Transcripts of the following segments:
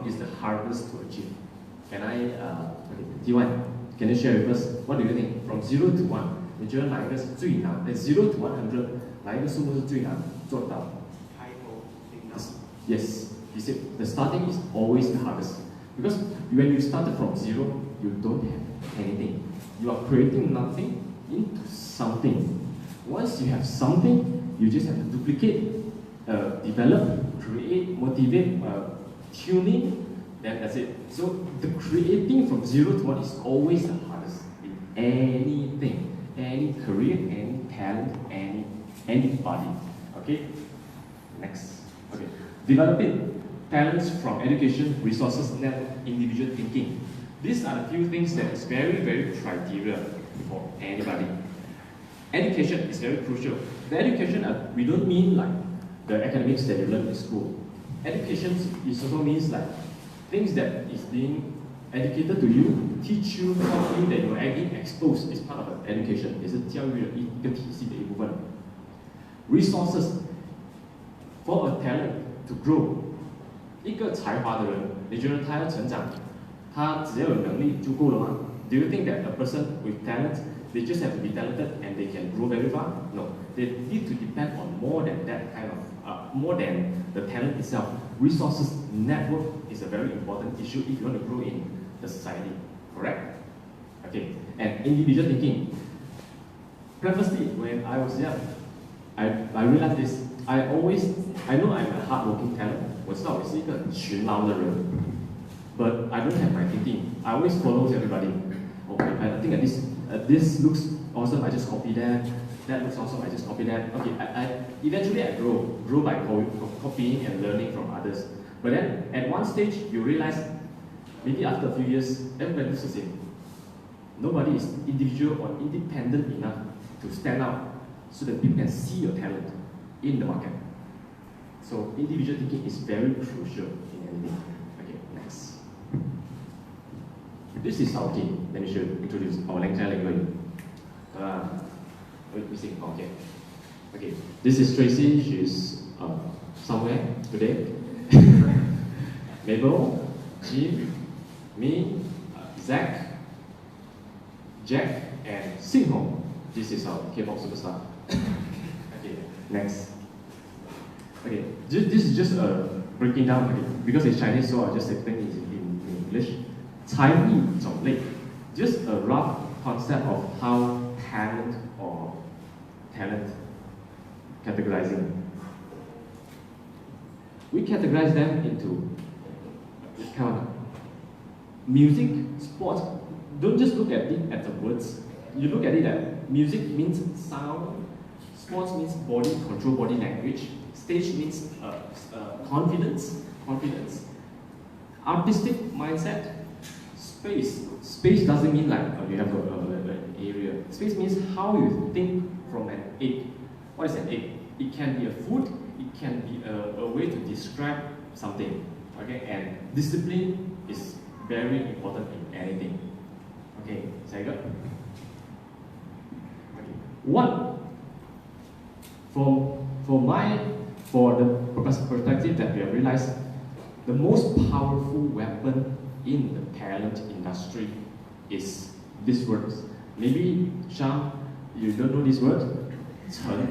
what is the hardest to achieve? Can I, T1, can you share with us? What do you think? From 0 to 1, 你觉得哪一个是最难？0 to 100，哪一个数目是最难做到？ Yes, he said the starting is always the hardest. Because when you started from 0, you don't have anything. You are creating nothing into something. Once you have something, you just have to duplicate, develop, create, motivate, tuning, then that's it. So the creating from 0 to 1 is always the hardest in anything, any career, any talent, anybody. Okay? Next. Okay. Developing talents from education, resources, network, individual thinking. These are the few things that is very, very criteria for anybody. Education is very crucial. The education, we don't mean like the academics that you learn in school. Education is also means like things that is being educated to you, teach you something that you are being exposed is part of the education. 也是教育的一个体系的一部分。Resources for a talent to grow. 一个才华的人，你觉得他要成长，他只要有能力就够了吗？ Do you think that a person with talent, they just have to be talented and they can grow very far? No, they need to depend on more than that kind of, more than the talent itself. Resources, network is a very important issue if you want to grow in the society, correct? Okay, and individual thinking. Previously, when I was young, I realized this. I know I'm a hardworking talent. 我知道我是一个很勤劳的人 but I don't have my thinking. I always follow everybody. Okay, I think that this looks awesome, I just copy that. That looks awesome, I just copy that. Okay, eventually I grow by copying and learning from others. But then at one stage you realize, maybe after a few years, everybody is the same. Nobody is individual or independent enough to stand out so that people can see your talent in the market. So individual thinking is very crucial in anything. Okay, next. This is our team. Let me introduce our language. Missing. Okay. Okay. This is Tracy. She's somewhere today. Mabel, Jim, me, Zach, Jack, and Sing Hong. This is our K-pop superstar. Okay. Next. Okay. This is just breaking down. Okay. Because it's Chinese, so I'll just explain it in English. 才艺种类, just a rough concept of how talent categorizing. We categorize them into this kind of music, sports. Don't just look at it at the words. You look at it at music means sound, sports means body, control body language, stage means confidence, artistic mindset. Space doesn't mean like you have an area. Space means how you think from an egg. What is an egg? It can be a food, it can be a way to describe something. Okay, and discipline is very important in anything. Okay, second. Okay. What for the perspective that we have realized, the most powerful weapon in the talent industry is this word. Maybe Sham, you don't know this word? 诚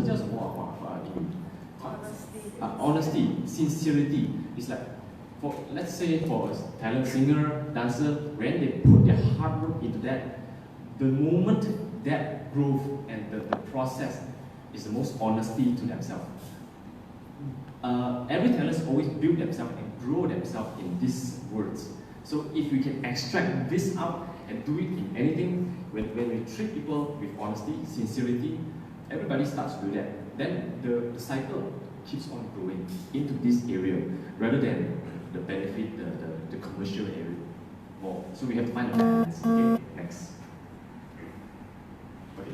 叫什么英语？ Honesty, sincerity. It's like, let's say for a talent singer, dancer, when they put their hard work into that, the moment that growth and the process is the most honesty to themselves. Every talent always build themselves and grow themselves in these words. So if we can extract this out and do it in anything, when we treat people with honesty, sincerity, everybody starts to do that. Then the cycle keeps on growing into this area rather than the benefit, the commercial area more. So we have to find a balance. Okay, next. Okay.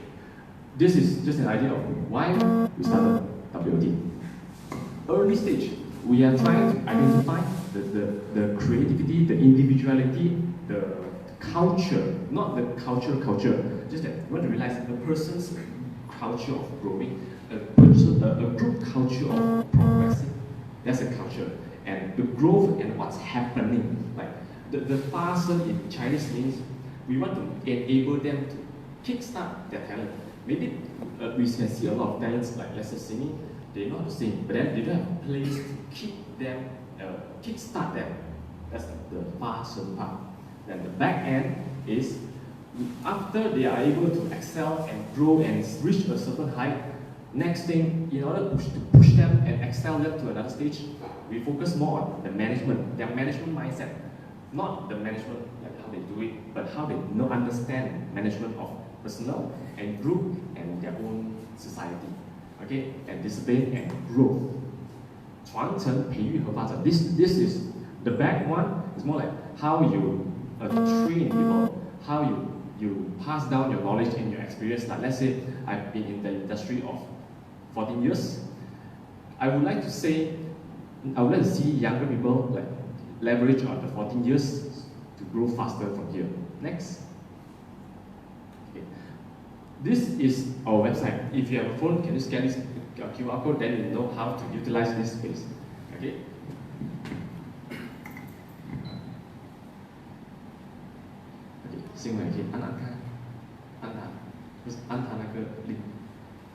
This is just an idea of why we started W.O.T. Early stage, we are trying to identify the creativity, the individuality, the culture, not the culture, just that we want to realize a person's culture of growing, a group culture of progressing. That's a culture. and the growth and what's happening. Like the 发生 in Chinese means we want to enable them to kickstart their talent. Maybe we can see a lot of talents like let's say singing, they know how to sing, but then they don't have a place to keep them, kickstart them. That's the 发生 part. Then the back end is after they are able to excel and grow and reach a certain height, next thing, in order to push them and excel them to another stage, we focus more on the management, their management mindset. Not the management, like how they do it, but how they understand management of personnel and group and their own society. Okay, and discipline and growth. 传承、培育和发展. This is the back one. Is more like how you train people, how you pass down your knowledge and your experience. Like let's say I've been in the industry of 14 years. I would like to say, I would like to see younger people like leverage on the 14 years to grow faster from here. Next. Okay. This is our website. If you have a phone, can you scan this QR code? Then you know how to utilize this space. Okay. Okay. 新闻可以按看，就是按它那个 link.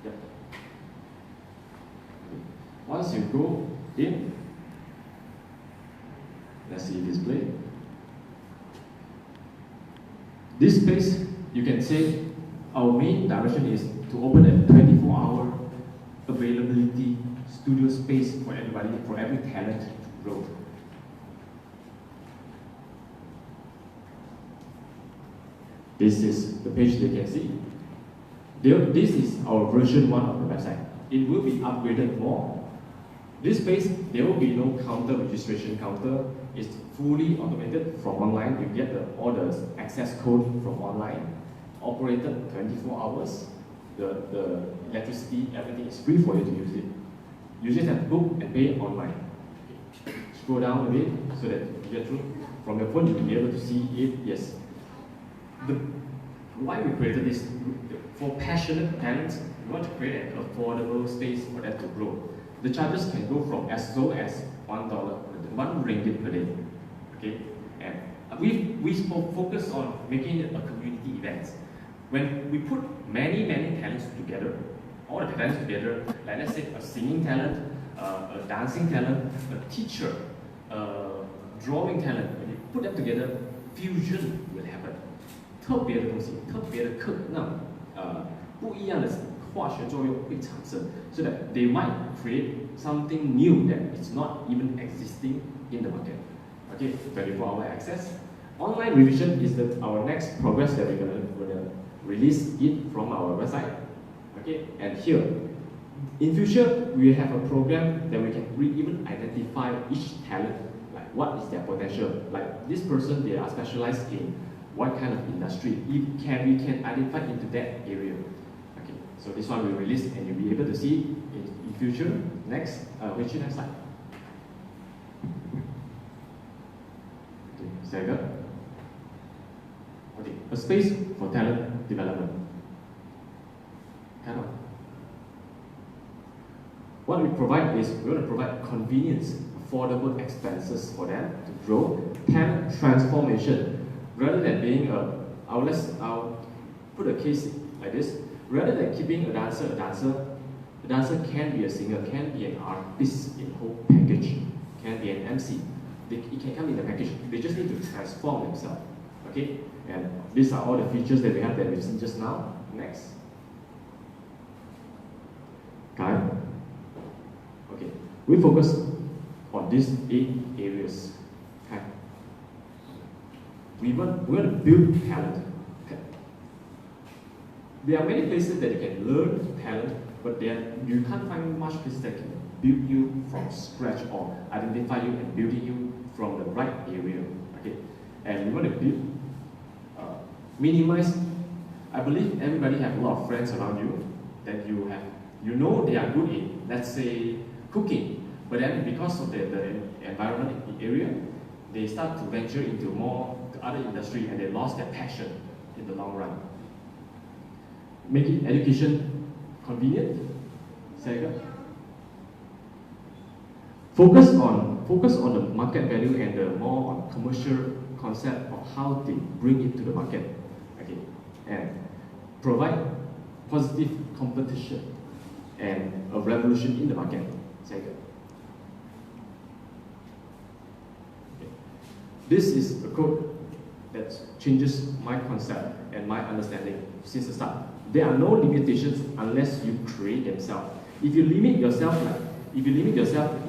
Yep. Okay. Once you go in, let's see display. This space, you can say, our main direction is to open a 24-hour availability studio space for everybody, for every talent to grow. This is the page they can see. This is our version 1 of the website. It will be upgraded more. This space, there will be no counter, registration counter. It's fully automated from online. You get all the access code from online, operated 24 hours. The electricity, everything is free for you to use it. You just have to book and pay online. Scroll down a bit so that you get through. From your phone, you'll be able to see it. Yes. Why we created this? For passionate talents, we want to create an affordable space for them to grow. The charges can go from as low as $1, $1 per day. Okay, and we focus on making it a community event. When we put many talents together, all the talents together, like let's say a singing talent, a dancing talent, a teacher, a drawing talent, when you put them together, fusion will happen. 特别的东西，特别的课，那不一样的化学作用会产生 so that they might create something new that is not even existing in the market. Okay, 24-hour access. Online revision is our next progress that we're gonna release it from our website. Okay, and here, in future, we have a program that we can even identify each talent, like what is their potential. Like this person, they are specialized in what kind of industry. We can identify into that area. Okay, so this one we release and you'll be able to see in future. Next, which next slide? Okay, second. Okay, a space for talent development. Kind of. What we provide is we want to provide convenience, affordable expenses for them to grow, talent transformation. Rather than being I'll put a case like this. Rather than keeping a dancer can be a singer, can be an artist in whole package, can be an MC. It can come in the package. They just need to transform themselves. Okay, and these are all the features that we have that we've seen just now. Next. Okay. Okay. We focus on these 8 areas. Okay. We want to build talent. Okay. There are many places that you can learn talent, but you can't find much places that can build you from scratch or identify you and building you from the right area. Okay, and we want to build, minimize. I believe everybody have a lot of friends around you that you know they are good in, let's say, cooking, but then because of the environment in the area, they start to venture into more other industry and they lost their passion in the long run. Making education convenient. Second, focus on focus on the market value and the more on commercial concept of how they bring it to the market. Okay, and provide positive competition and a revolution in the market. Second. Okay. This is a code that changes my concept and my understanding since the start. There are no limitations unless you create themselves. If you limit yourself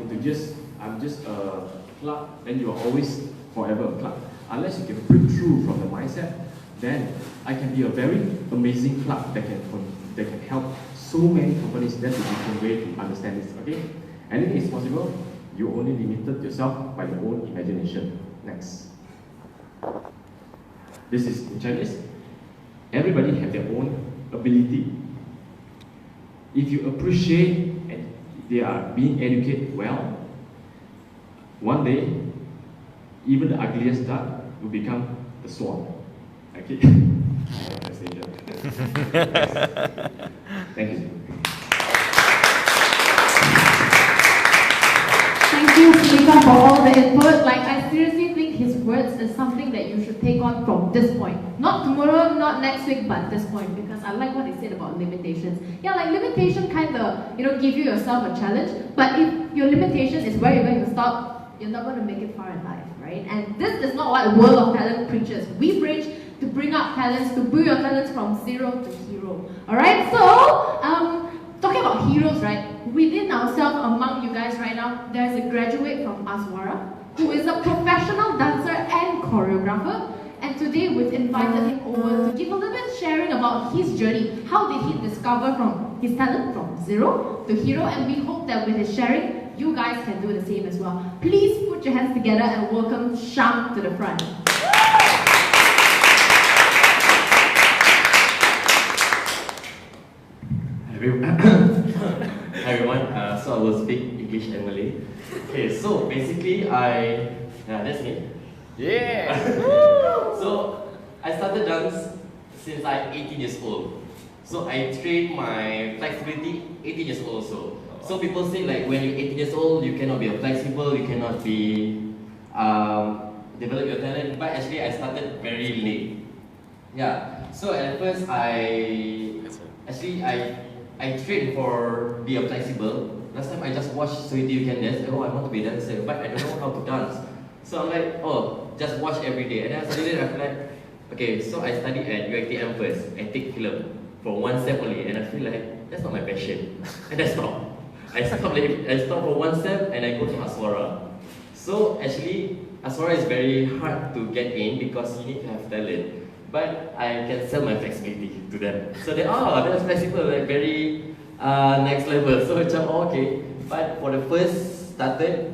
into just I'm just a clerk, then you are always forever a clerk. Unless you can break through from the mindset, then I can be a very amazing clerk that can help so many companies. That's a different way to understand this. Okay, anything is possible. You only limited yourself by your own imagination. Next. This is in Chinese. Everybody have their own ability. If you appreciate and they are being educated well, one day, even the ugliest duck will become the swan. Okay? Thank you. Thank you, Sulika, for all the input. Like, I seriously think his words is something that you should take on from this point. Not tomorrow, not next week, but this point. Because I like what he said about limitations. Yeah, like limitation kind of, give you yourself a challenge. But if your limitation is where you're going to stop, you're not going to make it far in life, right? And this is not what World of Talent preaches. We preach to bring up talents, to bring your talents from zero to hero. Alright, so, talking about heroes, right? Within ourselves, among you guys right now, there's a graduate from Aswara who is a professional dancer and choreographer. And today we've invited him over to give a little bit sharing about his journey. How did he discover from his talent from zero to hero? And we hope that with his sharing, you guys can do the same as well. Please put your hands together and welcome Sham to the front. Hi everyone, so I will speak English and Malay. Okay, so basically that's me. Yeah! So I started dance since I'm 18 years old. So I trained my flexibility 18 years old also. So people say like when you're 18 years old, you cannot be flexible, you cannot be develop your talent. But actually I started very late. Yeah. So at first I trained for be a flexible. Last time I just watched So You Can Dance. Oh, I want to be a dancer, but I don't know how to dance. So I'm like, oh, just watch every day. And then suddenly I feel like, okay, so I studied at U.T first. I take film for one step only, and I feel like that's not my passion. And I stopped. I stopped for one step, and I go to Aswara. So actually, Aswara is very hard to get in because you need to have talent. But I can sell my flexibility to them. So they, that's flexible, like very next level. So macam, okay. But for the first started,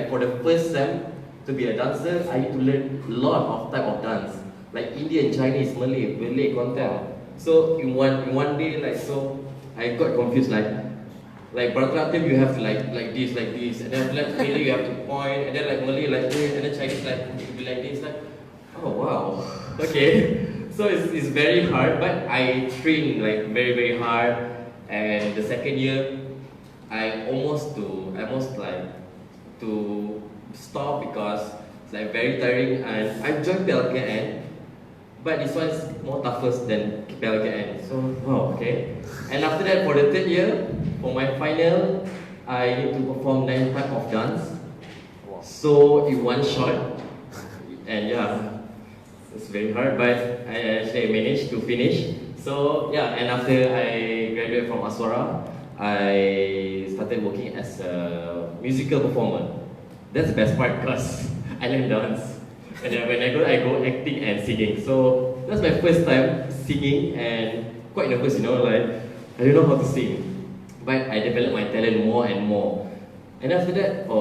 for the first sem, to be a dancer, I need to learn a lot of type of dance. Like Indian, Chinese, Malay content. So in one day, I got confused, like Bharatanatyam you have to like this, and then Malay you have to point, and then like Malay like this, and then Chinese like be like this, like, oh wow. Okay, so it's very hard, but I train like very very hard, and the second year I almost to stop because it's like very tiring, and I joined PLKN, but this one is more tougher than PLKN. So wow, okay. And after that, for the third year, for my final, I need to perform 9 type of dance. So in one shot, and yeah. It's very hard, but I actually managed to finish. So yeah, and after I graduated from Aswara, I started working as a musical performer. That's the best part because I learn dance. And then when I go acting and singing. So that's my first time singing and quite nervous, like I don't know how to sing. But I developed my talent more and more. And after that, I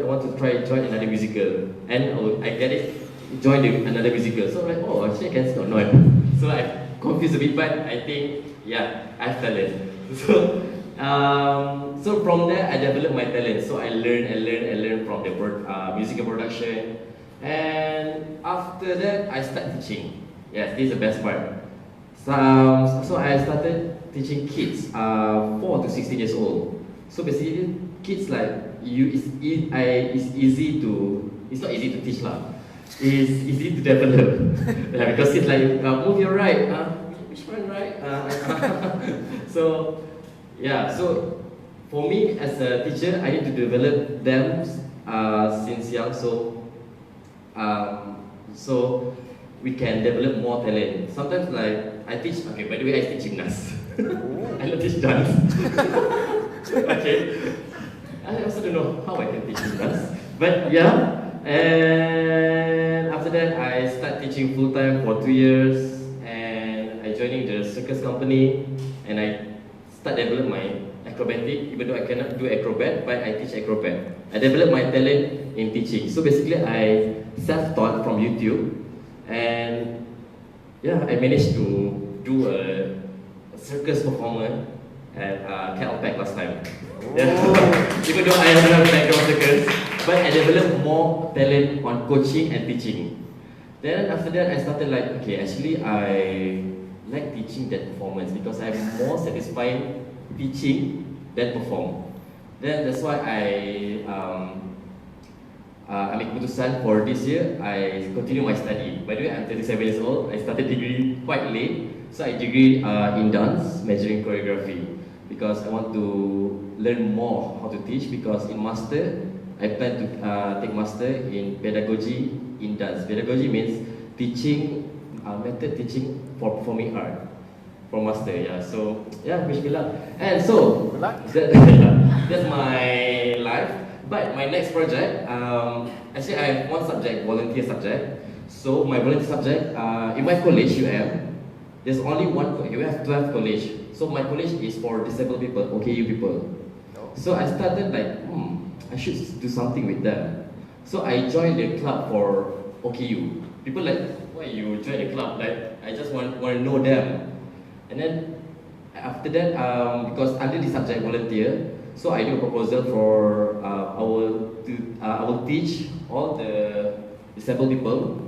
want to join another musical. And I get it. Join another musical. So I'm like, actually I can sing or not. So I confused a bit, but I think, yeah, I have talent. So from there, I developed my talent. So I learned from the musical production. And after that, I started teaching. Yes, this is the best part. So I started teaching kids 4 to 16 years old. So basically, kids like it's easy to, it's not easy to teach lah. It's easy to develop. Yeah, because it's like, move your right, which one right? So, yeah, so for me as a teacher, I need to develop them since young, so we can develop more talent. Sometimes like, I teach, okay, by the way, I teach gymnasts. I don't teach dance. Okay. I also don't know how I can teach gymnasts. But yeah, and after that, I start teaching full-time for 2 years, and I joining the circus company, and I start develop my acrobatic, even though I cannot do acrobat, but I teach acrobat. I develop my talent in teaching. So basically, I self-taught from YouTube, and yeah, I managed to do a circus performer at Calpac last time. Yeah. Even though I don't have background circus, but I developed more talent on coaching and teaching. Then after that, I started like, okay, actually I like teaching than performance because I'm more satisfied teaching than perform. Then that's why I ambil keputusan for this year, I continue my study. By the way, I'm 37 years old. I started degree quite late, so I degree in dance, majoring choreography, because I want to learn more how to teach. Because in master, I plan to take master in pedagogy in dance. Pedagogy means teaching, method teaching for performing art. For master, yeah. So yeah, wish me luck. And so that's my life. But my next project, actually I have one subject, volunteer subject. So my volunteer subject, in my college, there's only one. You have 12 college. So my college is for disabled people, OKU people. So I started like, I should do something with them. So I joined the club for OKU. People like, why you join the club? Like, I just want to know them. And then after that, because under the subject volunteer, so I do a proposal for I will teach all the disabled people